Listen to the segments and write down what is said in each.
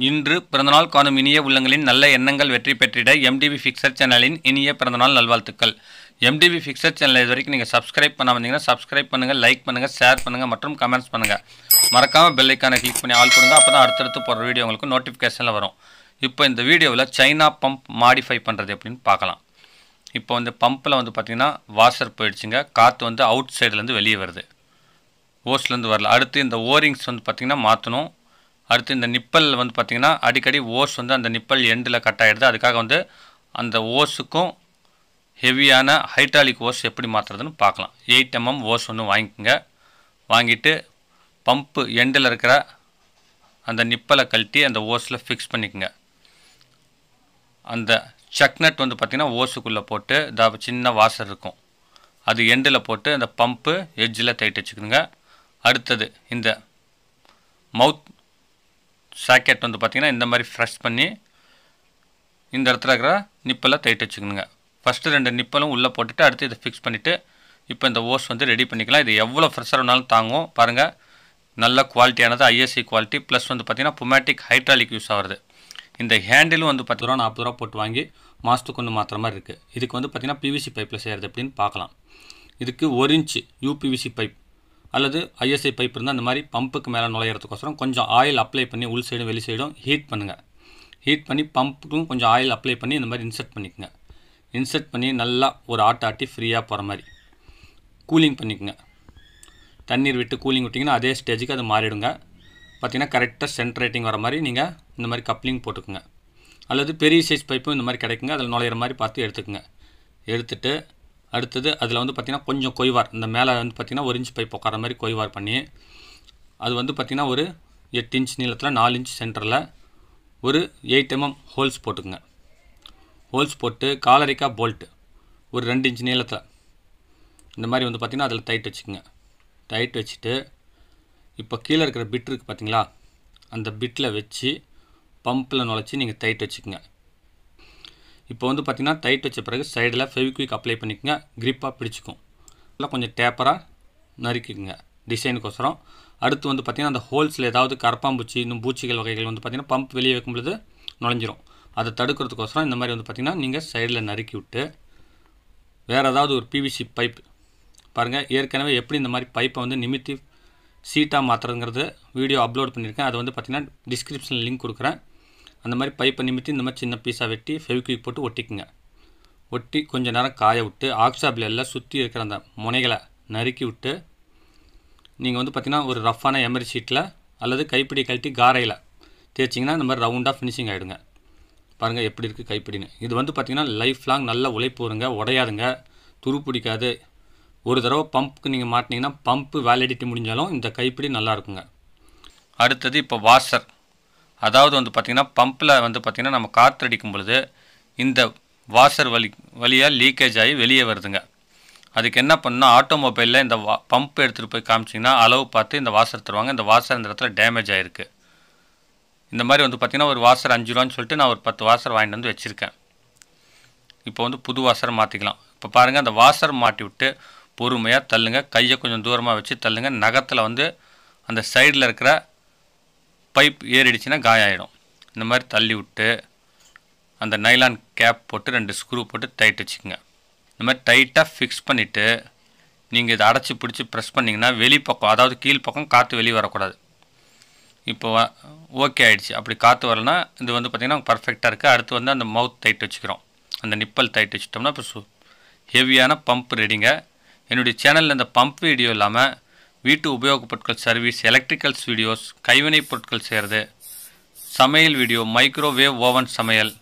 இன்று பிறந்தநாள் காணும் இனிய உள்ளங்களின் நல்ல எண்ணங்கள் வெற்றி பெற்றிட எம்டிவி ஃபிக்சர் சேனலின் இனிய பிறந்தநாள் நல்வாழ்த்துக்கள். எம்டிவி ஃபிக்சர் சேனல் இது வரைக்கும் நீங்கள் சப்ஸ்கிரைப் பண்ண வந்தீங்கன்னா சப்ஸ்கிரைப் பண்ணுங்கள், லைக் பண்ணுங்கள், ஷேர் பண்ணுங்கள் மற்றும் கமெண்ட்ஸ் பண்ணுங்கள். மறக்காமல் பெல் ஐக்கானை கிளிக் பண்ணி ஆல் கொடுங்க. அப்போ தான் அடுத்தடுத்து போகிற வீடியோ உங்களுக்கு நோட்டிஃபிகேஷனில் வரும். இப்போ இந்த வீடியோவில் சைனா பம்ப் மாடிஃபை பண்ணுறது எப்படின்னு பார்க்கலாம். இப்போ வந்து பம்பில் வந்து பார்த்திங்கன்னா வாஷர் போயிடுச்சுங்க. காற்று வந்து அவுட் சைட்லேருந்து வெளியே வருது, ஓஸ்லேருந்து வரல. அடுத்து இந்த ஓரிங்ஸ் வந்து பார்த்திங்கன்னா மாற்றணும். அடுத்து இந்த நிப்பல் வந்து பார்த்திங்கன்னா அடிக்கடி ஓஸ் வந்து அந்த நிப்பல் எண்டில் கட் ஆகிடுது. அதுக்காக வந்து அந்த ஓஸுக்கும் ஹெவியான ஹைட்ராலிக் ஓஸ் எப்படி மாற்றுறதுன்னு பார்க்கலாம். 8 mm ஓஸ் ஒன்று வாங்கிக்கோங்க. வாங்கிட்டு பம்பு எண்டில் இருக்கிற அந்த நிப்பலை கழட்டி அந்த ஓஸில் ஃபிக்ஸ் பண்ணிக்கோங்க. அந்த சக்னட் வந்து பார்த்திங்கன்னா ஓஸுக்குள்ளே போட்டு சின்ன வாஷர் இருக்கும், அது எண்டில் போட்டு அந்த பம்பு எட்ஜில் டைட் வச்சுக்கணுங்க. அடுத்தது இந்த மவுத் சாக்கெட் வந்து பார்த்திங்கன்னா இந்த மாதிரி ஃப்ரெஷ் பண்ணி இந்த இடத்துல இருக்கிற நிப்பலை டைட் வச்சுக்கணுங்க. ஃபஸ்ட்டு 2 நிப்பலும் உள்ளே போட்டுட்டு அடுத்து இதை ஃபிக்ஸ் பண்ணிவிட்டு இப்போ இந்த ஓஸ் வந்து ரெடி பண்ணிக்கலாம். இது எவ்வளோ ஃப்ரெஷ்ஷாக வேணாலும் தாங்கும். பாருங்கள், நல்ல குவாலிட்டியானது, ஐஎஸ்ஐ குவாலிட்டி. ப்ளஸ் வந்து பார்த்திங்கன்னா புமேட்டிக் ஹைட்ராலிக் யூஸ் ஆகுது. இந்த ஹேண்டிலும் வந்து 10 ரூபா 40 ரூபா போட்டு வாங்கி மாதத்துக்கு ஒன்று மாற்றுற மாதிரி இருக்குது. இதுக்கு வந்து பார்த்திங்கன்னா பிவிசி பைப்பில் செய்கிறது எப்படின்னு பார்க்கலாம். இதுக்கு 1 இன்ச் யூபிவிசி பைப் அல்லது ஐஎஸ்ஐ பைப் இருந்தால் அந்த மாதிரி பம்புக்கு மேலே நுழையிறதுக்கோசரம் கொஞ்சம் ஆயில் அப்ளை பண்ணி உள் சைடும் வெளி சைடும் ஹீட் பண்ணுங்கள். ஹீட் பண்ணி பம்புக்கும் கொஞ்சம் ஆயில் அப்ளை பண்ணி இந்த மாதிரி இன்சர்ட் பண்ணிக்கோங்க. இன்சர்ட் பண்ணி நல்லா ஒரு ஆட்டி ஃப்ரீயாக போகிற மாதிரி கூலிங் பண்ணிக்கோங்க. தண்ணீர் விட்டு கூலிங் விட்டிங்கன்னா அதே ஸ்டேஜுக்கு அது மாறிடுங்க. பார்த்திங்கன்னா கரெக்டாக சென்டர் ரேட்டிங் வர மாதிரி நீங்கள் இந்த மாதிரி கப்ளிங் போட்டுக்குங்க. அல்லது பெரிய சைஸ் பைப்பும் இந்த மாதிரி கிடைக்குங்க. அதில் நுழையிற மாதிரி பார்த்து எடுத்துக்கோங்க. எடுத்துகிட்டு அடுத்தது அதில் வந்து பார்த்திங்கன்னா கொஞ்சம் கொய்வார், இந்த மேலே வந்து பார்த்திங்கன்னா 1 இன்ச் பைப் உட்கார மாதிரி கொய்வார் பண்ணி அது வந்து பார்த்திங்கன்னா ஒரு 8 இன்ச் நீளத்தில் 4 இன்ச் சென்டரில் ஒரு 8 mm ஹோல்ஸ் போட்டுக்குங்க. ஹோல்ஸ் போட்டு காலரிக்கா போல்ட்டு ஒரு 2 இன்ச் நீளத்தில் இந்த மாதிரி வந்து பார்த்திங்கன்னா அதில் டைட் வச்சுக்கோங்க. டைட் வச்சுட்டு இப்போ கீழே இருக்கிற பிட் இருக்குது பார்த்திங்களா, அந்த பிட்டில் வச்சு பம்பில் நுழைச்சி நீங்கள் டைட் வச்சுக்கோங்க. இப்போ வந்து பார்த்திங்கன்னா டைட் வச்ச பிறகு சைடில் ஃபெவிக்விக் அப்ளை பண்ணிக்கோங்க. க்ரிப்பாக பிடிச்சிக்கும். நல்லா கொஞ்சம் டேப்பராக நறுக்கிக்குங்க டிசைனுக்கோசரம். அடுத்து வந்து பார்த்திங்கன்னா அந்த ஹோல்ஸில் ஏதாவது கரப்பாம்பூச்சி இன்னும் பூச்சிகள் வகைகள் வந்து பார்த்திங்கன்னா பம்ப் வெளியே வைக்கும்பொழுது நுழைஞ்சிரும். அதை தடுக்கிறதுக்கோசரம் இந்த மாதிரி வந்து பார்த்திங்கன்னா நீங்கள் சைடில் நறுக்கி விட்டு வேறு ஏதாவது ஒரு பிவிசி பைப் பாருங்கள், ஏற்கனவே எப்படி இந்த மாதிரி பைப்பை வந்து நிமித்தி சீட்டாக மாற்றுறதுங்கிறது வீடியோ அப்லோட் பண்ணியிருக்கேன். அது வந்து பார்த்திங்கன்னா டிஸ்கிரிப்ஷனில் லிங்க் கொடுக்குறேன். அந்த மாதிரி பைப்பை நிமித்தி இந்த மாதிரி சின்ன பீஸாக வெட்டி ஃபெவிக்விக் போட்டு ஒட்டிக்குங்க. ஒட்டி கொஞ்சம் நேரம் காய விட்டு ஆக்ஸா எல்லாம் சுற்றி இருக்கிற அந்த முனைகளை நறுக்கி விட்டு நீங்கள் வந்து பார்த்திங்கன்னா ஒரு ரஃப்பான எமரி ஷீட்டில் அல்லது கைப்பிடி கழட்டி காரையில் தேய்ச்சிங்கன்னா இந்த மாதிரி ரவுண்டாக ஃபினிஷிங் ஆகிடுங்க. பாருங்கள் எப்படி இருக்குது கைப்பிடின்னு. இது வந்து பார்த்திங்கன்னா லைஃப் லாங் நல்ல உழைப்பு வருங்க, உடையாதுங்க, துரு பிடிக்காது. ஒரு தடவை பம்புக்கு நீங்கள் மாட்டினீங்கன்னா பம்பு வேலிடிட்டி முடிஞ்சாலும் இந்த கைப்பிடி நல்லா இருக்குங்க. அடுத்தது இப்போ வாஷர், அதாவது வந்து பார்த்திங்கன்னா பம்பில் வந்து பார்த்திங்கன்னா நம்ம காற்றடிக்கும் பொழுது இந்த வாஷர் வழியாக லீக்கேஜ் ஆகி வெளியே வருதுங்க. அதுக்கு என்ன பண்ணால் ஆட்டோமொபைலில் இந்த பம்ப் எடுத்துகிட்டு போய் காமிச்சிங்கன்னா அளவு பார்த்து இந்த வாஷர் தருவாங்க. இந்த வாஷர் இந்த இடத்துல டேமேஜ் ஆகிருக்கு. இந்த மாதிரி வந்து பார்த்திங்கன்னா ஒரு வாஷர் 5 ரூபான்னு சொல்லிட்டு நான் ஒரு 10 வாஷர் வாங்கிட்டு வந்து வச்சுருக்கேன். இப்போ வந்து புது வாஷர் மாற்றிக்கலாம். இப்போ பாருங்கள், அந்த வாஷர் மாட்டி விட்டு பொறுமையாக தள்ளுங்க. கையை கொஞ்சம் தூரமாக வச்சு தள்ளுங்க. நகத்தில் வந்து அந்த சைடில் இருக்கிற பைப் ஏறிடுச்சுன்னா காயம் ஆகிடும். இந்த மாதிரி தள்ளி விட்டு அந்த நைலான் கேப் போட்டு 2 ஸ்க்ரூ போட்டு டைட் வச்சுக்கோங்க. இந்த மாதிரி டைட்டாக ஃபிக்ஸ் பண்ணிவிட்டு நீங்கள் இதை அடைச்சி பிடிச்சி ப்ரெஸ் பண்ணிங்கன்னா வெளிப்பக்கம், அதாவது கீழ்ப்பக்கம் காற்று வெளியே வரக்கூடாது. இப்போ ஓகே ஆகிடுச்சு. அப்படி காற்று வரலன்னா இது வந்து பார்த்திங்கன்னா பர்ஃபெக்டாக இருக்குது. அடுத்து வந்து அந்த மவுத் டைட் வச்சுக்கிறோம். அந்த நிப்பல் டைட் வச்சுட்டோம்னா இப்போ ஹெவியான பம்ப் ரெடிங்க. என்னுடைய சேனலில் இந்த பம்ப் வீடியோ இல்லாமல் வீட்டு உபயோகப் பொருட்கள் சர்வீஸ், எலக்ட்ரிக்கல்ஸ் வீடியோஸ், கைவினைப் பொருட்கள் செய்கிறது, சமையல் வீடியோ, மைக்ரோவேவ் ஓவன் சமையல்,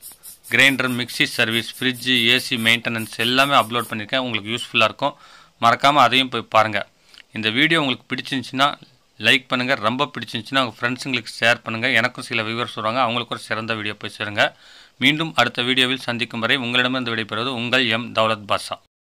grinder, mixie service, fridge, AC maintenance எல்லாமே அப்லோட் பண்ணியிருக்கேன். உங்களுக்கு யூஸ்ஃபுல்லாக இருக்கும். மறக்காமல் அதையும் போய் பாருங்கள். இந்த வீடியோ உங்களுக்கு பிடிச்சிருந்துச்சின்னா லைக் பண்ணுங்கள். ரொம்ப பிடிச்சிருந்துச்சின்னா உங்கள் ஃப்ரெண்ட்ஸுங்களுக்கு ஷேர் பண்ணுங்கள். எனக்கும் சில வியூவர்ஸ் வருவாங்க, அவங்களுக்கு ஒரு சிறந்த வீடியோ போய் சேருங்க. மீண்டும் அடுத்த வீடியோவில் சந்திக்கும் வரை உங்களிடமிருந்து விடைபெறுவது உங்கள் எம் தௌலத் பாஷா.